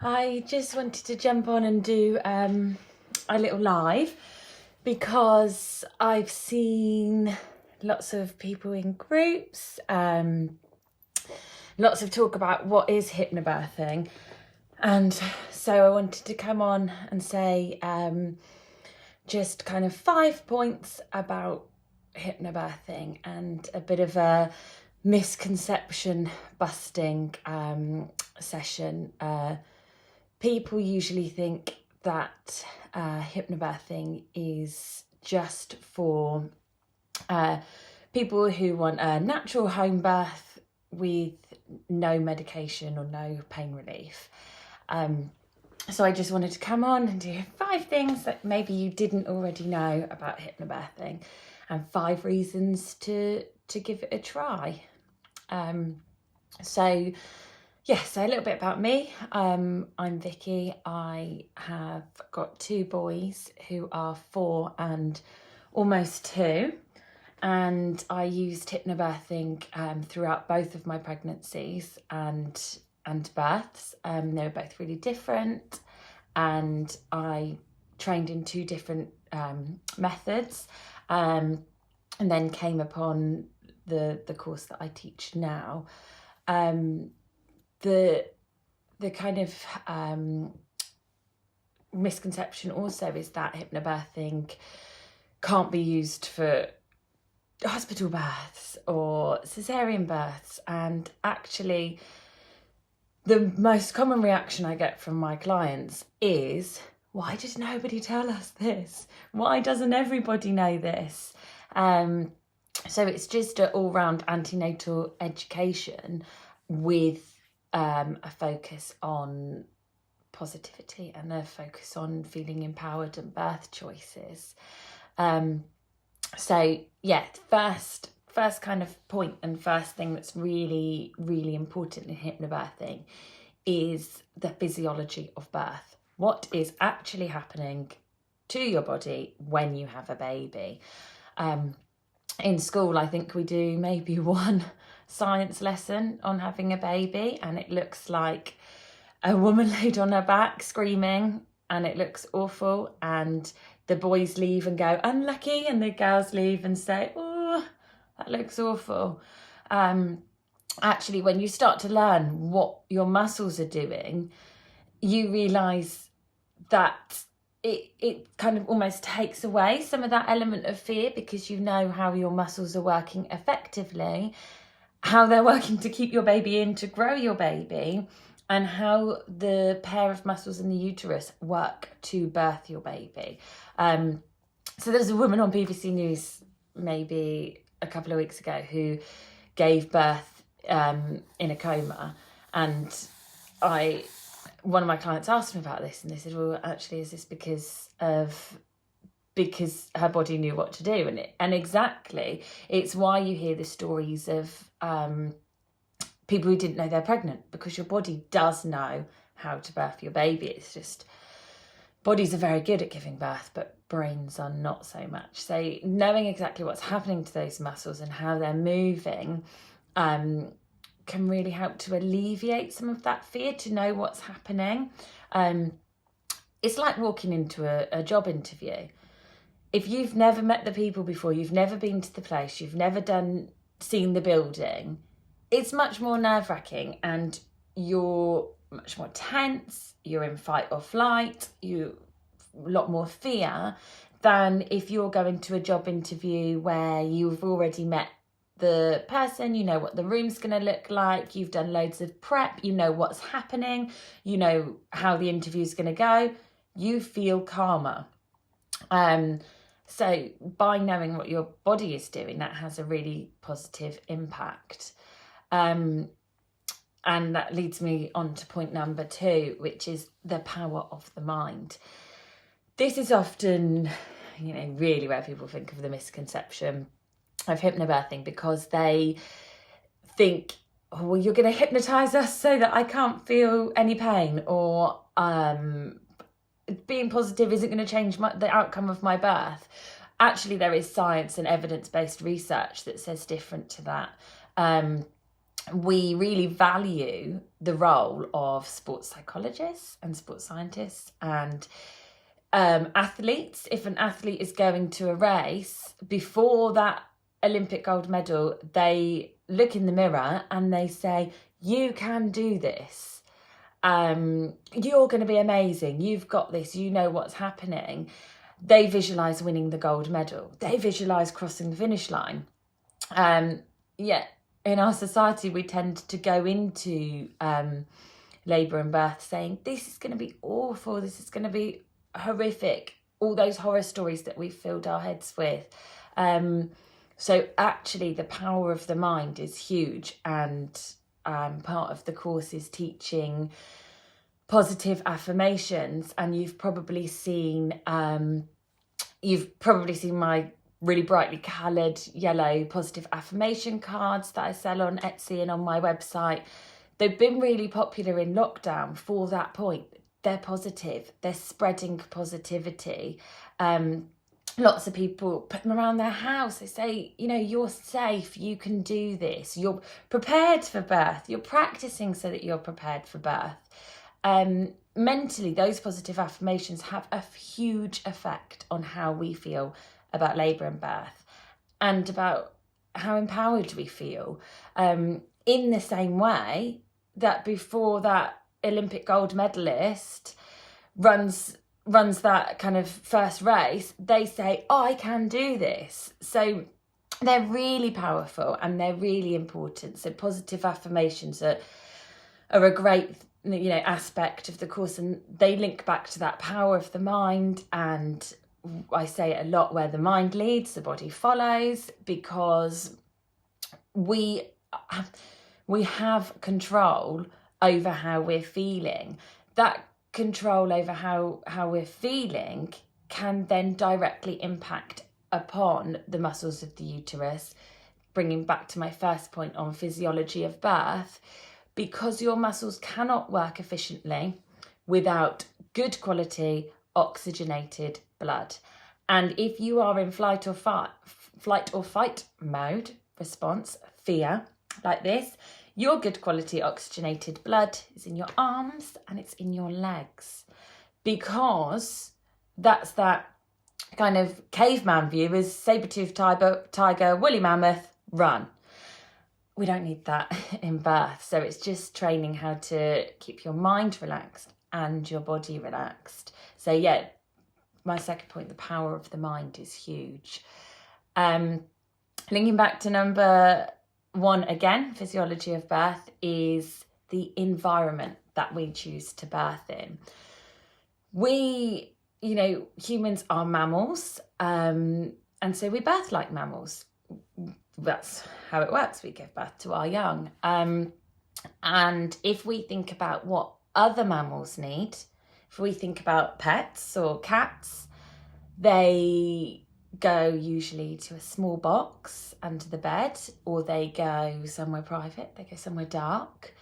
I just wanted to jump on and do a little live because I've seen lots of people in groups, lots of talk about what is hypnobirthing. And so I wanted to come on and say just kind of 5 points about hypnobirthing and a bit of a misconception busting session. People usually think that hypnobirthing is just for people who want a natural home birth with no medication or no pain relief. So I just wanted to come on and do 5 things that maybe you didn't already know about hypnobirthing and 5 reasons to give it a try. So a little bit about me. I'm Vicky. I have got 2 boys who are 4 and almost 2. And I used hypnobirthing throughout both of my pregnancies and births. They were both really different, and I trained in 2 different methods, and then came upon the course that I teach now. The kind of misconception also is that hypnobirthing can't be used for hospital births or cesarean births, and actually the most common reaction I get from my clients is, why did nobody tell us this? Why doesn't everybody know this? So it's just an all-round antenatal education with a focus on positivity and a focus on feeling empowered and birth choices. First kind of point and first thing that's really, really important in hypnobirthing is the physiology of birth. What is actually happening to your body when you have a baby? In school, I think we do maybe 1 science lesson on having a baby, and it looks like a woman laid on her back screaming, and it looks awful, and the boys leave and go, unlucky, and the girls leave and say, oh, that looks awful. Actually, when you start to learn what your muscles are doing, you realise that it kind of almost takes away some of that element of fear, because you know how your muscles are working effectively, how they're working to keep your baby in, to grow your baby, and how the pair of muscles in the uterus work to birth your baby. So there's a woman on BBC News maybe a couple of weeks ago who gave birth in a coma, and one of my clients asked me about this, and they said, well, actually, is this because her body knew what to do? And exactly, it's why you hear the stories of people who didn't know they're pregnant, because your body does know how to birth your baby. It's just bodies are very good at giving birth, but brains are not so much. So knowing exactly what's happening to those muscles and how they're moving can really help to alleviate some of that fear, to know what's happening. It's like walking into a job interview. If you've never met the people before, you've never been to the place, you've never seen the building, it's much more nerve-wracking, and you're much more tense, you're in fight or flight, a lot more fear than if you're going to a job interview where you've already met the person, you know what the room's going to look like, you've done loads of prep, you know what's happening, you know how the interview's going to go, you feel calmer. So by knowing what your body is doing, that has a really positive impact. And that leads me on to point number 2, which is the power of the mind. This is often, really where people think of the misconception of hypnobirthing, because they think, oh, well, you're going to hypnotise us so that I can't feel any pain, or being positive isn't going to change the outcome of my birth. Actually, there is science and evidence-based research that says different to that. we really value the role of sports psychologists and sports scientists and athletes. If an athlete is going to a race, before that Olympic gold medal, they look in the mirror and they say, you can do this. You're going to be amazing. You've got this. You know what's happening. They visualise winning the gold medal. They visualise crossing the finish line. In our society, we tend to go into labour and birth saying, this is going to be awful. This is going to be horrific. All those horror stories that we've filled our heads with. So actually, the power of the mind is huge, and part of the course is teaching positive affirmations. And you've probably seen my really brightly coloured yellow positive affirmation cards that I sell on Etsy and on my website. They've been really popular in lockdown for that point. They're positive. They're spreading positivity. Lots of people put them around their house. They say, you're safe. You can do this. You're prepared for birth. You're practicing so that you're prepared for birth. Mentally, those positive affirmations have a huge effect on how we feel about labour and birth and about how empowered we feel. In the same way that before that Olympic gold medalist runs that kind of first race, they say, I can do this. So they're really powerful and they're really important. So positive affirmations are a great aspect of the course, and they link back to that power of the mind. And I say it a lot, where the mind leads, the body follows, because we have control over how we're feeling. That control over how we're feeling can then directly impact upon the muscles of the uterus, bringing back to my first point on physiology of birth, because your muscles cannot work efficiently without good quality oxygenated blood. And if you are in flight or fight mode response, fear, like this, your good quality oxygenated blood is in your arms and it's in your legs, because that's that kind of caveman view is saber-toothed tiger, woolly mammoth, run. We don't need that in birth. So it's just training how to keep your mind relaxed and your body relaxed. So yeah, my second point, the power of the mind is huge. Linking back to number one again, physiology of birth, is the environment that we choose to birth in. We, humans are mammals, and so we birth like mammals. That's how it works. We give birth to our young. And if we think about what other mammals need, if we think about pets or cats, they go usually to a small box under the bed, or they go somewhere private, they go somewhere dark,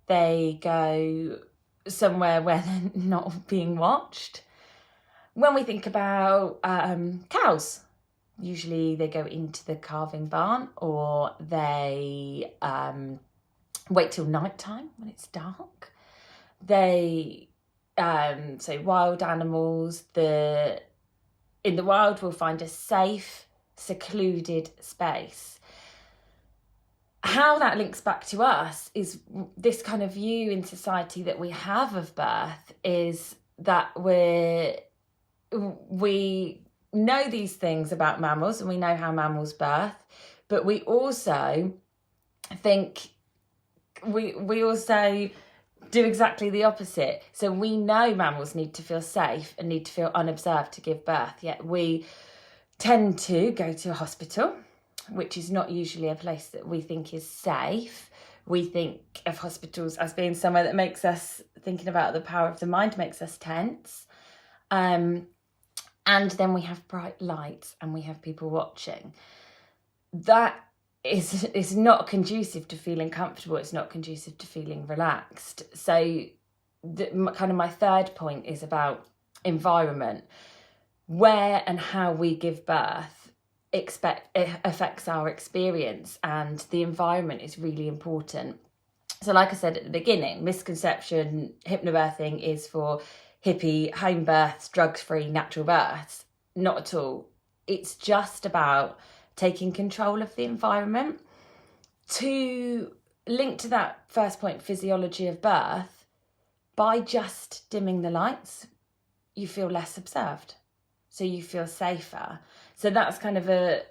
they go somewhere where they're not being watched. When we think about cows, usually they go into the calving barn, or they wait till nighttime when it's dark. So wild animals, in the wild we'll find a safe, secluded space. How that links back to us is this kind of view in society that we have of birth, is that we know these things about mammals and we know how mammals birth, but we also think we also do exactly the opposite. So we know mammals need to feel safe and need to feel unobserved to give birth, yet we tend to go to a hospital, which is not usually a place that we think is safe. We think of hospitals as being somewhere that makes us, thinking about the power of the mind, makes us tense. And then we have bright lights and we have people watching. That is not conducive to feeling comfortable. It's not conducive to feeling relaxed. So my third point is about environment. Where and how we give birth affects our experience, and the environment is really important. So like I said at the beginning, misconception, hypnobirthing is for hippie home births, drugs-free natural births. Not at all. It's just about taking control of the environment. To link to that first point, physiology of birth, by just dimming the lights, you feel less observed, so you feel safer. So that's kind of a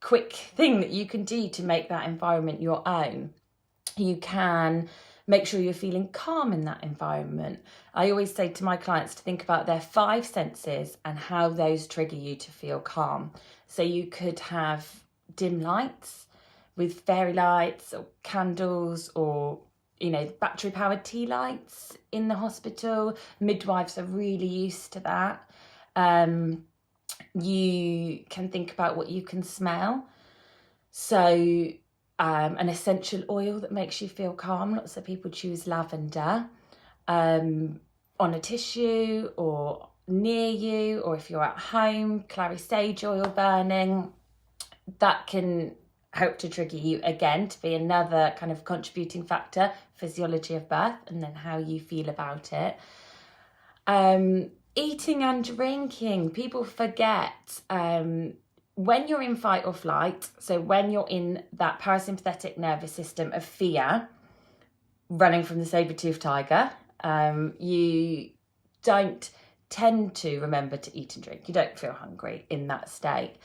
quick thing that you can do to make that environment your own. You can make sure you're feeling calm in that environment. I always say to my clients to think about their 5 senses and how those trigger you to feel calm. So you could have dim lights with fairy lights or candles, or battery powered tea lights in the hospital. Midwives are really used to that. You can think about what you can smell. So an essential oil that makes you feel calm. Lots of people choose lavender on a tissue or near you, or if you're at home, clary sage oil burning. That can help to trigger you again, to be another kind of contributing factor. Physiology of birth, and then how you feel about it. Eating and drinking. People forget when you're in fight or flight, so when you're in that parasympathetic nervous system of fear, running from the saber-toothed tiger, you don't tend to remember to eat and drink. You don't feel hungry in that state.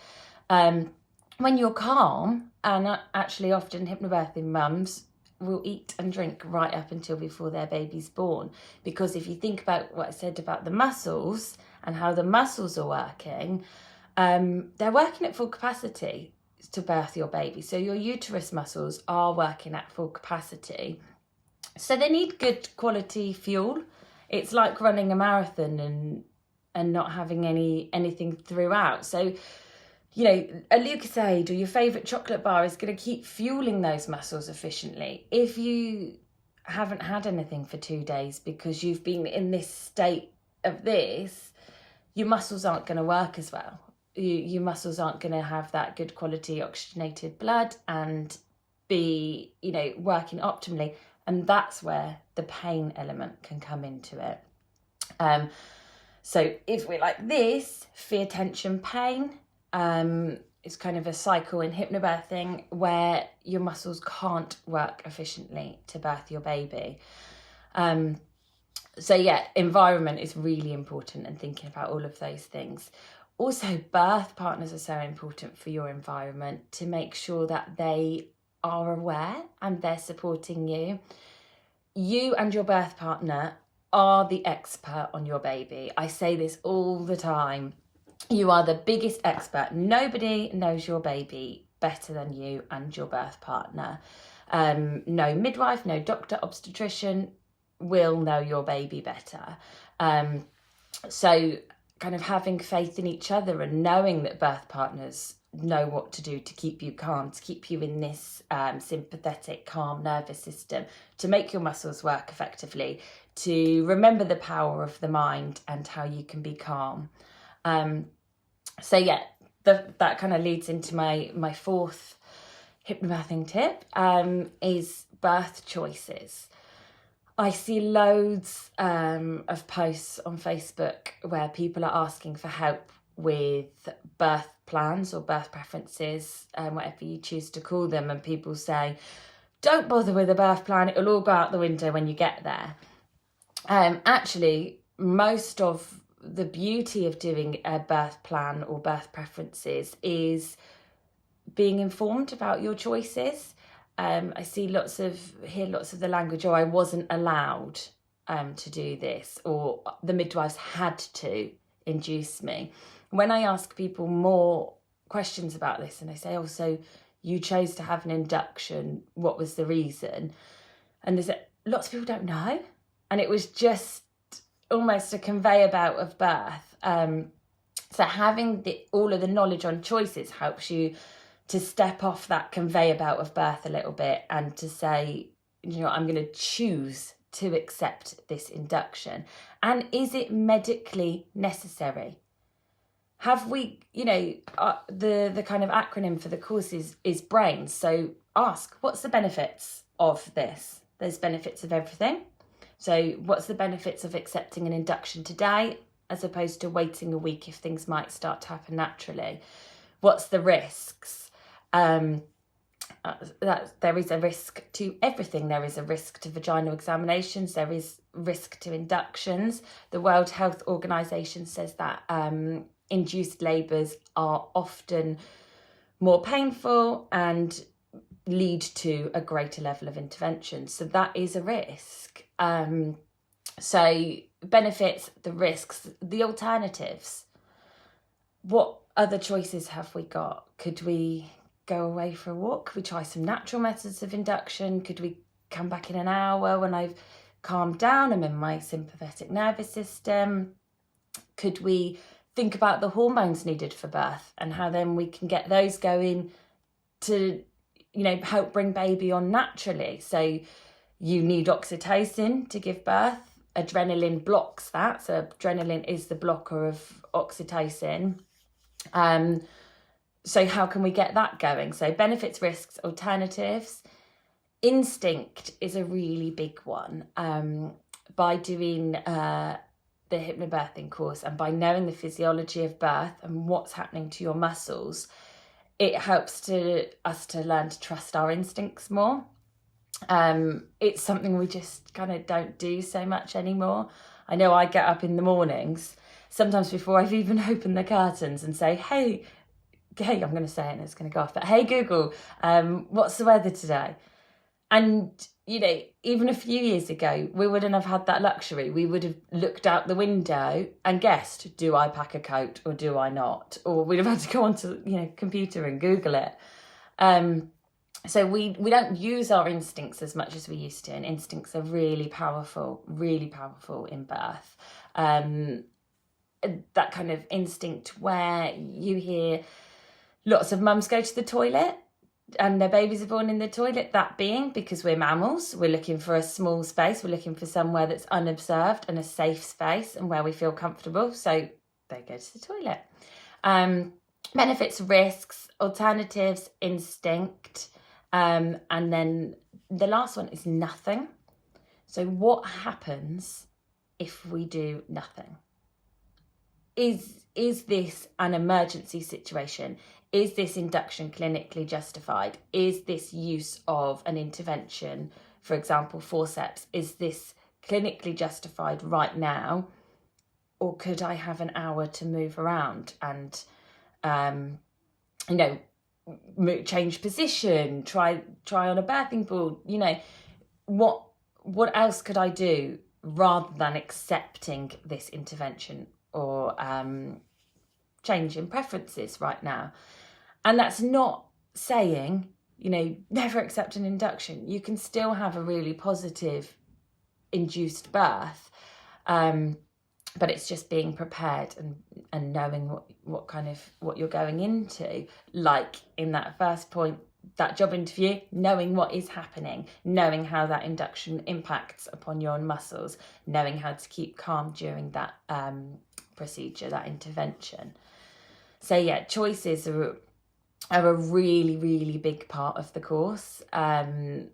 When you're calm, and actually often hypnobirthing mums will eat and drink right up until before their baby's born. Because if you think about what I said about the muscles and how the muscles are working, they're working at full capacity to birth your baby. So your uterus muscles are working at full capacity. So they need good quality fuel. It's like running a marathon and not having anything throughout. So a Lucozade or your favourite chocolate bar is going to keep fueling those muscles efficiently. If you haven't had anything for 2 days because you've been in this state of this, your muscles aren't going to work as well. Your muscles aren't going to have that good quality oxygenated blood and be, working optimally. And that's where the pain element can come into it. So if we're like this, fear, tension, pain, it's kind of a cycle in hypnobirthing where your muscles can't work efficiently to birth your baby. So yeah, environment is really important, and thinking about all of those things. Also, birth partners are so important for your environment, to make sure that they are aware and they're supporting you. You and your birth partner are the expert on your baby. I say this all the time. You are the biggest expert. Nobody knows your baby better than you and your birth partner. No midwife, no doctor, obstetrician will know your baby better. So kind of having faith in each other and knowing that birth partners know what to do to keep you calm, to keep you in this sympathetic, calm nervous system, to make your muscles work effectively, to remember the power of the mind and how you can be calm. So yeah, that kind of leads into my fourth hypnobirthing tip, is birth choices. I see loads of posts on Facebook where people are asking for help with birth plans or birth preferences, whatever you choose to call them, and people say, don't bother with a birth plan, it'll all go out the window when you get there. Actually, most of the beauty of doing a birth plan or birth preferences is being informed about your choices. I hear lots of the language, I wasn't allowed to do this, or the midwives had to induce me. When I ask people more questions about this and they say, so you chose to have an induction, what was the reason? And there's lots of people don't know. And it was just almost a conveyor belt of birth. So having all of the knowledge on choices helps you to step off that conveyor belt of birth a little bit and to say, I'm going to choose to accept this induction. And is it medically necessary? have we, the kind of acronym for the course is brains. So ask, what's the benefits of this? There's benefits of everything. So what's the benefits of accepting an induction today as opposed to waiting a week if things might start to happen naturally? What's the risks? There is a risk to everything. There is a risk to vaginal examinations. There is risk to inductions. The World Health Organization says that induced labours are often more painful and lead to a greater level of intervention. So that is a risk. So benefits, the risks, the alternatives. What other choices have we got? Could we go away for a walk? Could we try some natural methods of induction? Could we come back in an hour when I've calmed down? I'm in my sympathetic nervous system. Could we think about the hormones needed for birth and how then we can get those going to, help bring baby on naturally? So you need oxytocin to give birth. Adrenaline blocks that. So adrenaline is the blocker of oxytocin. So how can we get that going? So benefits, risks, alternatives. Instinct is a really big one. By doing the hypnobirthing course and by knowing the physiology of birth and what's happening to your muscles, it helps us to learn to trust our instincts more. It's something we just kind of don't do so much anymore. I know I get up in the mornings, sometimes before I've even opened the curtains, and say, hey, I'm going to say it and it's going to go off, but hey Google, what's the weather today? And, even a few years ago, we wouldn't have had that luxury. We would have looked out the window and guessed, do I pack a coat or do I not? Or we'd have had to go onto, computer and Google it. So we don't use our instincts as much as we used to, and instincts are really powerful in birth. That kind of instinct where you hear lots of mums go to the toilet and their babies are born in the toilet, that being because we're mammals, we're looking for a small space, we're looking for somewhere that's unobserved and a safe space and where we feel comfortable, so they go to the toilet. Benefits, risks, alternatives, instinct, and then the last one is nothing. So what happens if we do nothing? Is this an emergency situation? Is this induction clinically justified? Is this use of an intervention, for example, forceps, is this clinically justified right now? Or could I have an hour to move around and, change position, try on a birthing ball? What else could I do rather than accepting this intervention or change in preferences right now? And that's not saying, never accept an induction. You can still have a really positive induced birth, but it's just being prepared and knowing what you're going into. Like in that first point, that job interview, knowing what is happening, knowing how that induction impacts upon your muscles, knowing how to keep calm during that procedure, that intervention. So yeah, choices are a really, really big part of the course. And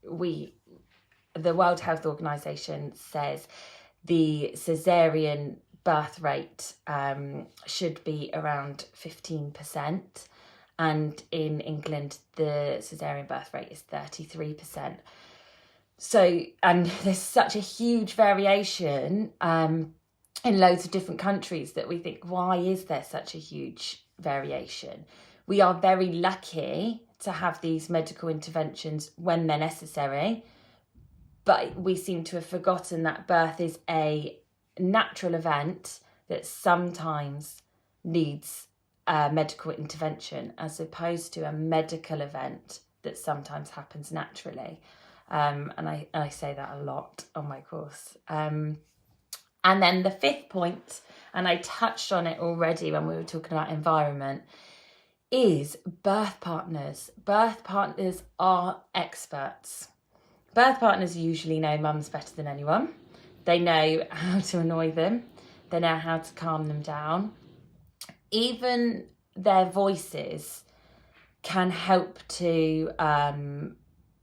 the World Health Organization says the caesarean birth rate should be around 15%. And in England, the caesarean birth rate is 33%. So, and there's such a huge variation in loads of different countries that we think, why is there such a huge variation? We are very lucky to have these medical interventions when they're necessary, but we seem to have forgotten that birth is a natural event that sometimes needs medical intervention as opposed to a medical event that sometimes happens naturally. And I say that a lot on my course. And then the fifth point, and I touched on it already when we were talking about environment, is birth partners. Birth partners are experts. Birth partners usually know mums better than anyone. They know how to annoy them. They know how to calm them down. even their voices can help to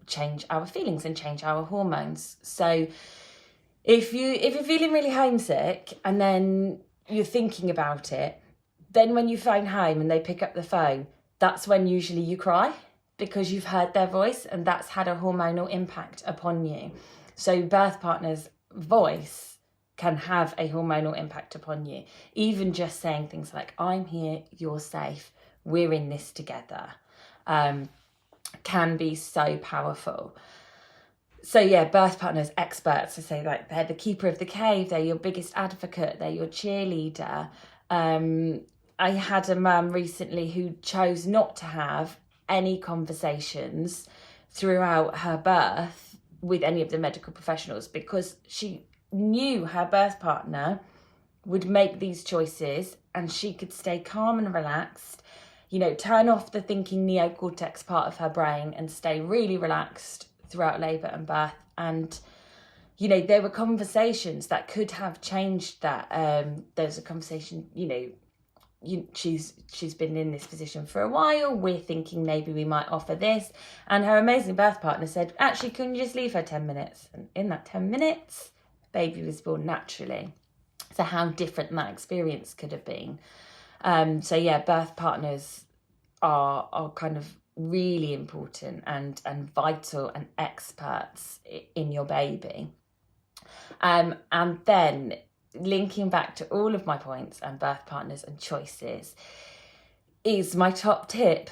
change our feelings and change our hormones. So if you're feeling really homesick and then you're thinking about it, then when you phone home and they pick up the phone, that's when usually you cry, because you've heard their voice and that's had a hormonal impact upon you. So birth partner's voice can have a hormonal impact upon you. Even just saying things like, I'm here, you're safe, we're in this together, can be so powerful. So yeah, birth partners, experts, to say like they're the keeper of the cave, they're your biggest advocate, they're your cheerleader. I had a mum recently who chose not to have any conversations throughout her birth with any of the medical professionals, because she knew her birth partner would make these choices and she could stay calm and relaxed, turn off the thinking neocortex part of her brain and stay really relaxed throughout labour and birth. And there were conversations that could have changed that. There's a conversation, she's been in this position for a while, we're thinking maybe we might offer this, and her amazing birth partner said, actually, can you just leave her 10 minutes? And in that 10 minutes, baby was born naturally. So how different that experience could have been. So yeah, birth partners are kind of really important and vital and experts in your baby. And then linking back to all of my points and birth partners and choices is my top tip.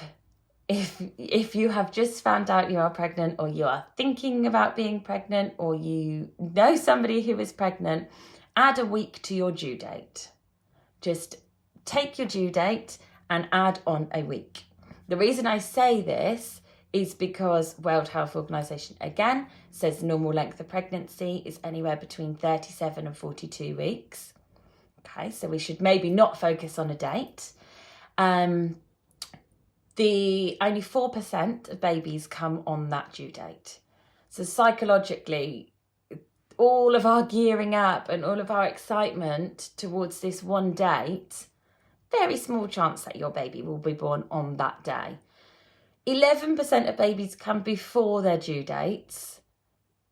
If you have just found out you are pregnant, or you are thinking about being pregnant, or you know somebody who is pregnant, add a week to your due date. Just take your due date and add on a week. The reason I say this is because World Health Organization, again, says normal length of pregnancy is anywhere between 37 and 42 weeks. Okay, so we should maybe not focus on a date. Only 4% of babies come on that due date. So psychologically, all of our gearing up and all of our excitement towards this one date, very small chance that your baby will be born on that day. 11% of babies come before their due dates.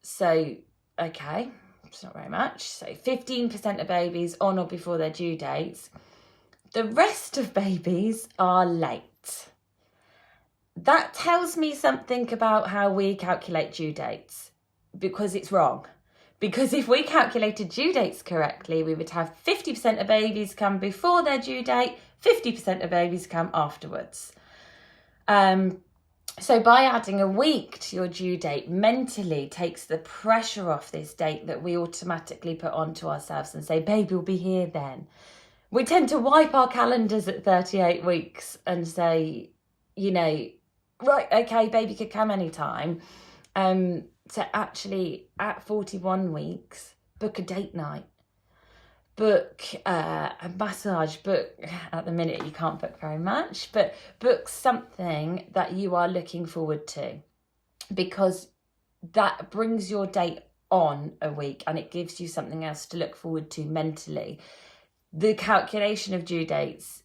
So, okay, it's not very much. So 15% of babies on or before their due dates. The rest of babies are late. That tells me something about how we calculate due dates, because it's wrong. Because if we calculated due dates correctly, we would have 50% of babies come before their due date, 50% of babies come afterwards. So by adding a week to your due date mentally takes the pressure off this date that we automatically put onto ourselves and say, baby will be here then. We tend to wipe our calendars at 38 weeks and say, right, okay, baby could come anytime. So actually at 41 weeks, book a date night, book a massage, book, at the minute you can't book very much, but book something that you are looking forward to, because that brings your date on a week and it gives you something else to look forward to mentally. The calculation of due dates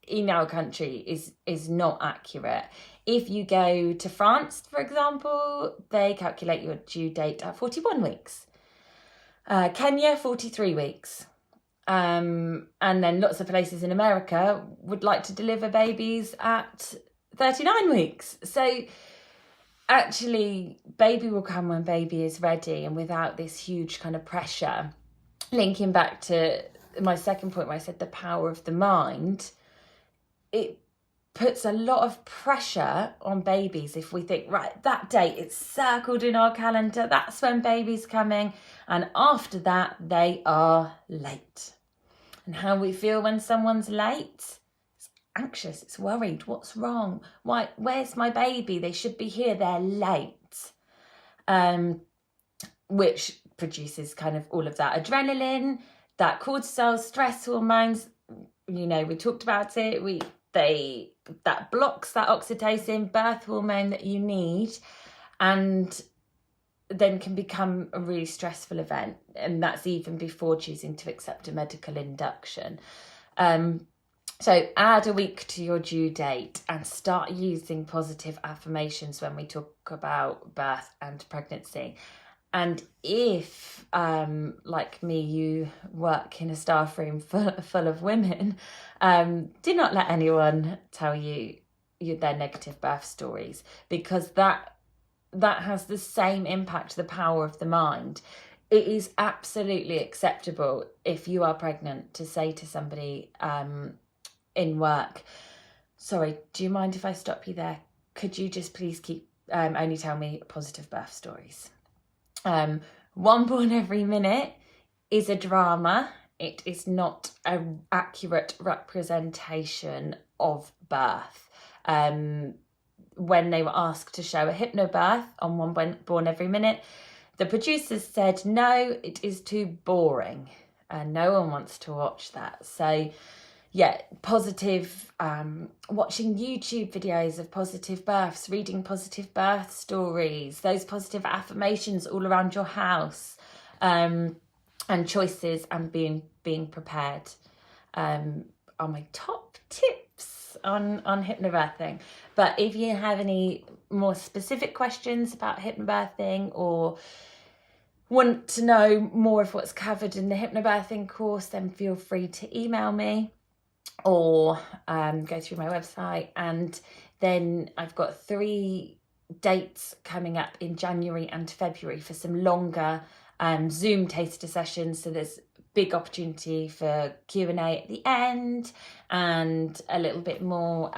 in our country is not accurate. If you go to France, for example, they calculate your due date at 41 weeks. Kenya, 43 weeks. And then lots of places in America would like to deliver babies at 39 weeks. So actually, baby will come when baby is ready and without this huge kind of pressure. Linking back to my second point where I said the power of the mind, it puts a lot of pressure on babies if we think, right, that date, it's circled in our calendar, that's when baby's coming, and after that they are late. And how we feel when someone's late, it's anxious, it's worried, what's wrong? Why? Where's my baby? They should be here, they're late. Which produces kind of all of that adrenaline, that cortisol, stress hormones. We talked about it, that blocks that oxytocin, birth hormone that you need, and then can become a really stressful event. And that's even before choosing to accept a medical induction. So add a week to your due date and start using positive affirmations when we talk about birth and pregnancy. And if, like me, you work in a staff room full of women, do not let anyone tell you their negative birth stories, because that has the same impact, the power of the mind. It is absolutely acceptable if you are pregnant to say to somebody in work, sorry, do you mind if I stop you there? Could you just please keep only tell me positive birth stories? One born every minute is a drama. It is not an accurate representation of birth. When they were asked to show a hypnobirth on One Born Every Minute, the producers said, no, it is too boring and no one wants to watch that. So yeah, positive, watching YouTube videos of positive births, reading positive birth stories, those positive affirmations all around your house, and choices, and being prepared are my top tips on hypnobirthing. But if you have any more specific questions about hypnobirthing or want to know more of what's covered in the hypnobirthing course, then feel free to email me or go through my website. And then I've got 3 dates coming up in January and February for some longer Zoom taster sessions. So there's big opportunity for Q&A at the end, and a little bit more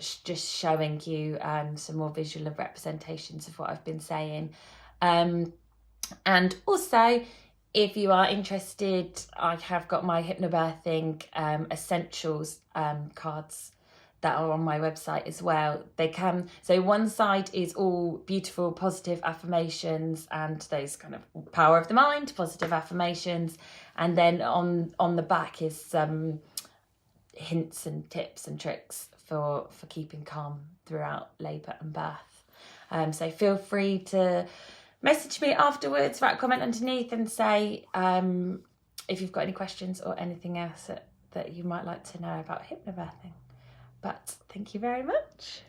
just showing you some more visual representations of what I've been saying. And also, if you are interested, I have got my hypnobirthing essentials cards that are on my website as well. They come, so one side is all beautiful positive affirmations and those kind of power of the mind, positive affirmations, and then on the back is some hints and tips and tricks for keeping calm throughout labour and birth. So feel free to message me afterwards, write a comment underneath and say if you've got any questions or anything else that you might like to know about hypnobirthing. But thank you very much.